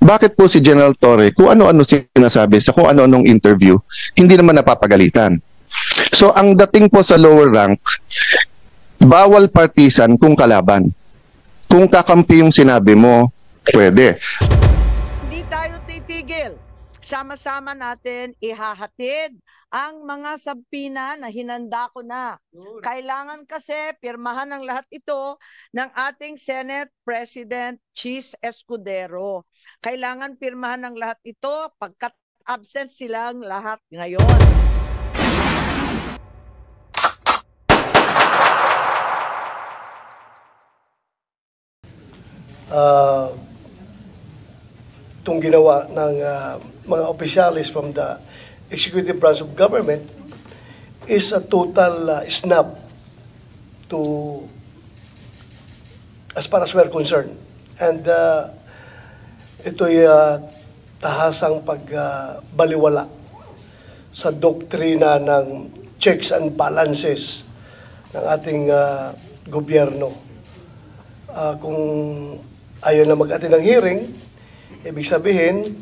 bakit po si General Torre, kung ano-ano sinasabi sa kung ano-anong interview, hindi naman napapagalitan? So ang dating po sa lower rank, bawal partisan kung kalaban. Kung kakampi yung sinabi mo, pwede. Hindi tayo titigil. Sama-sama natin ihahatid ang mga sabpina na hinanda ko na. Kailangan kasi pirmahan ng lahat ito ng ating Senate President Chis Escudero. Kailangan pirmahan ng lahat ito pagkat absent silang lahat ngayon. Itong ginawa ng mga opisyalis from the executive branch of government is a total snub to as far as we're concerned. And ito'y tahasang pagbaliwala sa doktrina ng checks and balances ng ating gobyerno. Kung ayaw na mag-attend ng hearing, ibig sabihin,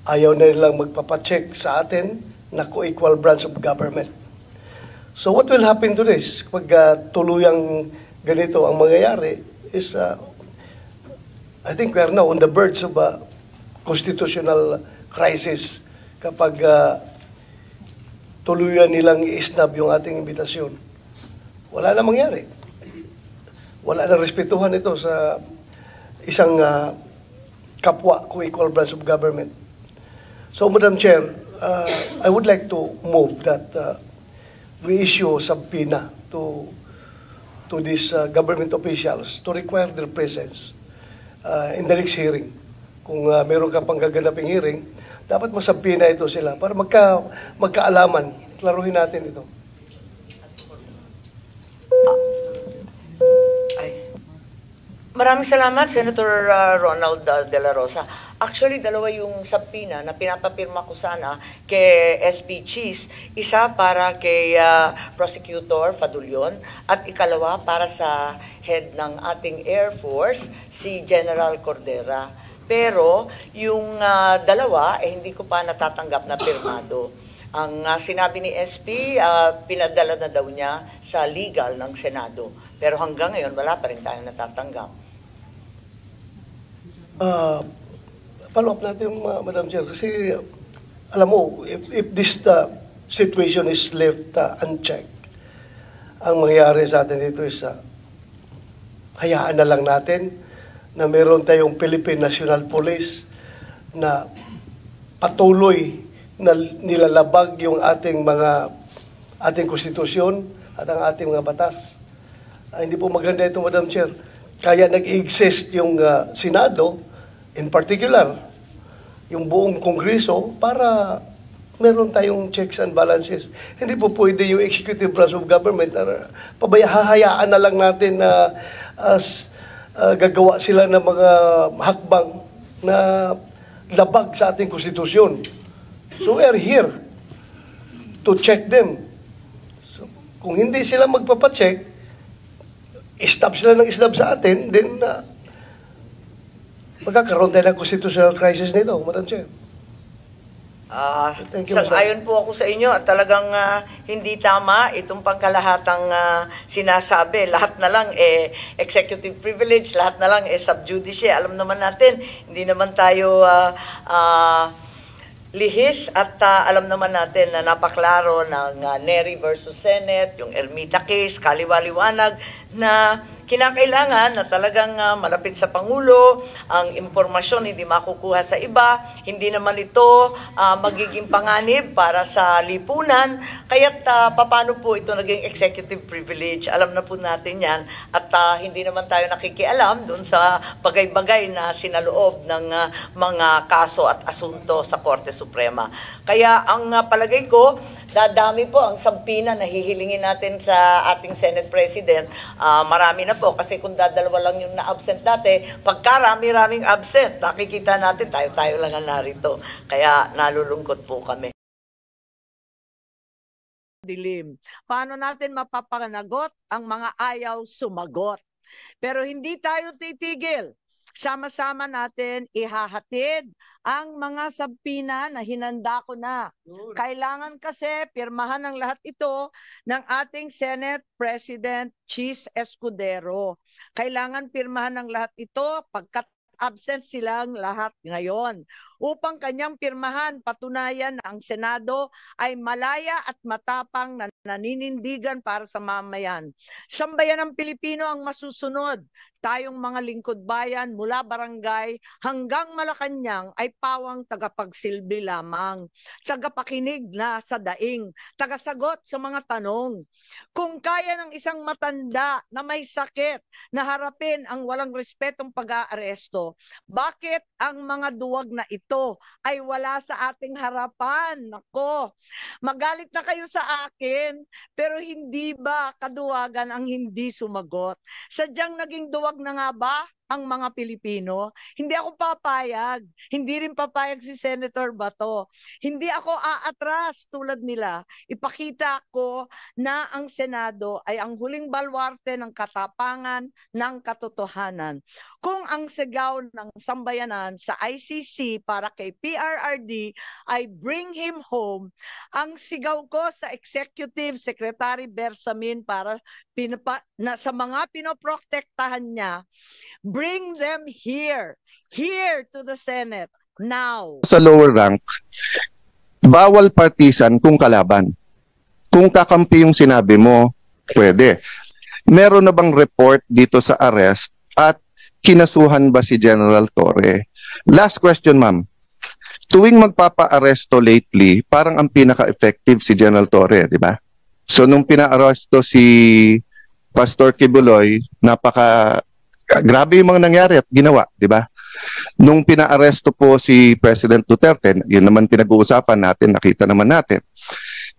ayaw na nilang magpapacheck sa atin na co-equal branch of government. So what will happen to this? Pag tuluyang ganito ang mangyayari is, I think we are now on the verge of a constitutional crisis kapag tuluyan nilang i-snub yung ating imbitasyon. Wala na mangyari. Wala na respetuhan ito sa isang kapwa co-equal branch of government. So, Madam Chair, I would like to move that we issue a subpoena to these government officials to require their presence in the next hearing. Kung meron ka pang gaganaping hearing, dapat masubpoena ito sila para magkaalaman. Klaruhin natin ito. Maraming salamat, Senator Ronald De La Rosa. Actually, dalawa yung subpoena na pinapapirma ko sana kay SP Chis. Isa para kay Prosecutor Fadulion at ikalawa para sa head ng ating Air Force, si General Cordera. Pero yung dalawa, hindi ko pa natatanggap na pirmado. Ang sinabi ni SP, pinadala na daw niya sa legal ng Senado. Pero hanggang ngayon, wala pa rin tayong natatanggap. Follow up natin, Madam Chair, kasi alam mo, if this situation is left unchecked, ang mangyayari sa atin dito is hayaan na lang natin na meron tayong Philippine National Police na patuloy na nilalabag yung ating konstitusyon at ang ating mga batas. Hindi po maganda ito, Madam Chair. Kaya nag-exist yung Senado, in particular, yung buong Kongreso, para meron tayong checks and balances. Hindi po pwede yung executive branch of government, hahayaan na lang natin na gagawa sila ng mga hakbang na labag sa ating konstitusyon. So we are here to check them. So, kung hindi sila magpapacheck, stop sila ng stop sa atin, then magkakaroon tayo ng constitutional crisis nito, Madam Chair. Sang-ayon po ako sa inyo at talagang hindi tama itong pangkalahatang sinasabi. Lahat na lang executive privilege, lahat na lang sub judice. Alam naman natin, hindi naman tayo lihis at alam naman natin na napaklaro ng Neri versus Senate, yung Ermita case, kaliwaliwanag na kinakailangan na talagang malapit sa Pangulo, ang impormasyon hindi makukuha sa iba, hindi naman ito magiging panganib para sa lipunan, kaya't paano po ito naging executive privilege, alam na po natin yan, at hindi naman tayo nakikialam doon sa bagay-bagay na sinaloob ng mga kaso at asunto sa Korte Suprema. Kaya ang palagay ko, dadami po ang sampina na hihilingin natin sa ating Senate President. Marami na po kasi kung dadalawa lang yung na-absent dati, pagkarami-raming absent, nakikita natin tayo-tayo lang ang narito. Kaya nalulungkot po kami. Dilim. Paano natin mapapanagot ang mga ayaw sumagot? Pero hindi tayo titigil. sama-sama natin ihahatid ang mga sabpina na hinanda ko na. Kailangan kasi pirmahan ng lahat ito ng ating Senate President Chis Escudero. Kailangan pirmahan ng lahat ito pagkat absent silang lahat ngayon. Upang kanyang pirmahan, patunayan na ang Senado ay malaya at matapang na naninindigan para sa mamayan. Sambayan ng Pilipino ang masusunod. Tayong mga lingkod bayan mula barangay hanggang Malacanang ay pawang tagapagsilbi lamang. Tagapakinig na sa daing, tagasagot sa mga tanong. Kung kaya ng isang matanda na may sakit na harapin ang walang respetong pag-aaresto, bakit ang mga duwag na ito ay wala sa ating harapan? Nako, magalit na kayo sa akin, pero hindi ba kaduwagan ang hindi sumagot? Sadyang naging duwag na nga ba ang mga Pilipino? Hindi ako papayag. Hindi rin papayag si Senator Bato. Hindi ako aatras tulad nila. Ipakita ko na ang Senado ay ang huling balwarte ng katapangan, ng katotohanan. Kung ang sigaw ng sambayanan sa ICC para kay PRRD ay bring him home, ang sigaw ko sa Executive Secretary Bersamin para sa mga pinoprotektahan niya, bring them here to the Senate now. Sa lower rank, bawal partisan kung kalaban. Kung kakampi yung sinabi mo, pwede. Meron na bang report dito sa arrest at kinasuhan ba si General Torre? Last question, ma'am. Tuwing magpapa-aresto lately, parang ang pinaka-effective si General Torre, di ba? So nung pina-aresto si Pastor Kibuloy, grabe yung mga nangyari at ginawa, di ba? Nung pinaaresto po si President Duterte, yun naman pinag-uusapan natin, nakita naman natin.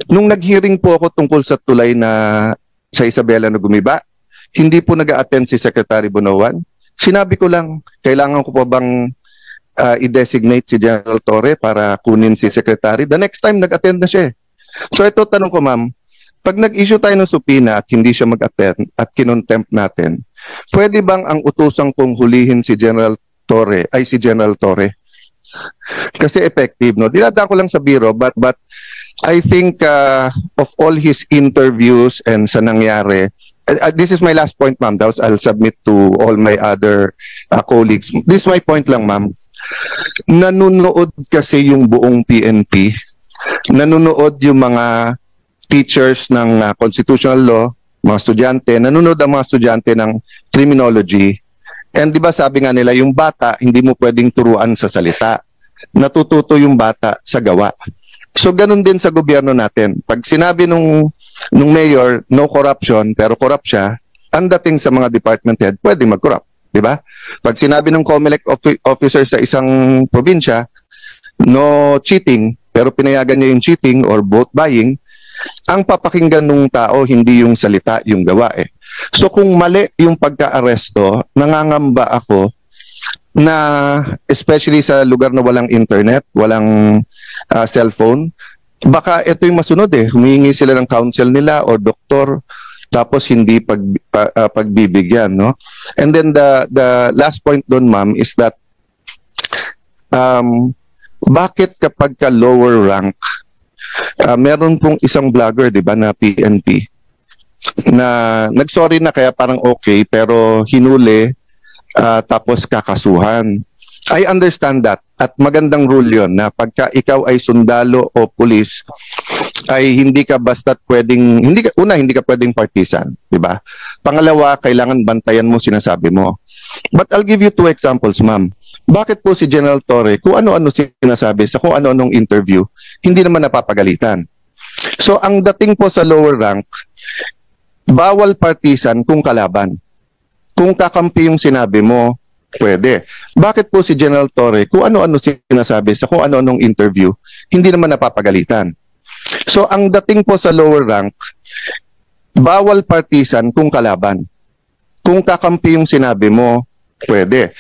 Nung nag-hearing po ako tungkol sa tulay na sa Isabela na gumiba, hindi po nag-a-attend si Secretary Bonoan. Sinabi ko lang, kailangan ko pa bang i-designate si General Torre para kunin si Secretary? The next time, nag-attend na siya. So ito, tanong ko ma'am, pag nag-issue tayo ng subpoena at hindi siya mag-attend at kinontempt natin, pwede bang ang utusang kong hulihin si General Torre ay si General Torre? Kasi effective, no? Dinadaan ko lang sa biro, but I think of all his interviews and sa nangyari, this is my last point, ma'am. I'll submit to all my other colleagues. This is my point lang, ma'am. Nanunood kasi yung buong PNP. Nanunood yung mga teachers ng constitutional law, mga estudyante, nanonood ang mga estudyante ng criminology. And di ba sabi nga nila, yung bata, hindi mo pwedeng turuan sa salita. Natututo yung bata sa gawa. So ganun din sa gobyerno natin. Pag sinabi nung mayor, no corruption, pero corrupt siya, ang dating sa mga department head, pwede mag-corrupt. Di ba? Pag sinabi ng COMELEC officer sa isang probinsya, no cheating, pero pinayagan niya yung cheating or vote buying, ang papakinggan ng tao hindi yung salita, yung gawa eh. So kung mali yung pagka-aresto, nangangamba ako na especially sa lugar na walang internet, walang cellphone, baka ito yung masunod eh. Humihingi sila ng counsel nila o doktor, tapos hindi pagbibigyan, no? And then the last point doon, ma'am, is that bakit kapag ka lower rank, meron pong isang vlogger, di ba, na PNP, na nagsorry na kaya parang okay, pero hinuli, tapos kakasuhan. I understand that. At magandang rule yon na pagka ikaw ay sundalo o pulis, ay hindi ka basta pwedeng, hindi ka pwedeng partisan, di ba? Pangalawa, kailangan bantayan mo sinasabi mo. But I'll give you two examples, ma'am. Bakit po si General Torre, kung ano-ano sinasabi sa kung ano-anong interview, hindi naman napapagalitan? So ang dating po sa lower rank, bawal partisan kung kalaban. Kung kakampi yung sinabi mo, pwede. Bakit po si General Torre, kung ano-ano sinasabi sa kung ano-anong interview, hindi naman napapagalitan? So ang dating po sa lower rank, bawal partisan kung kalaban. Kung kakampi yung sinabi mo, pwede.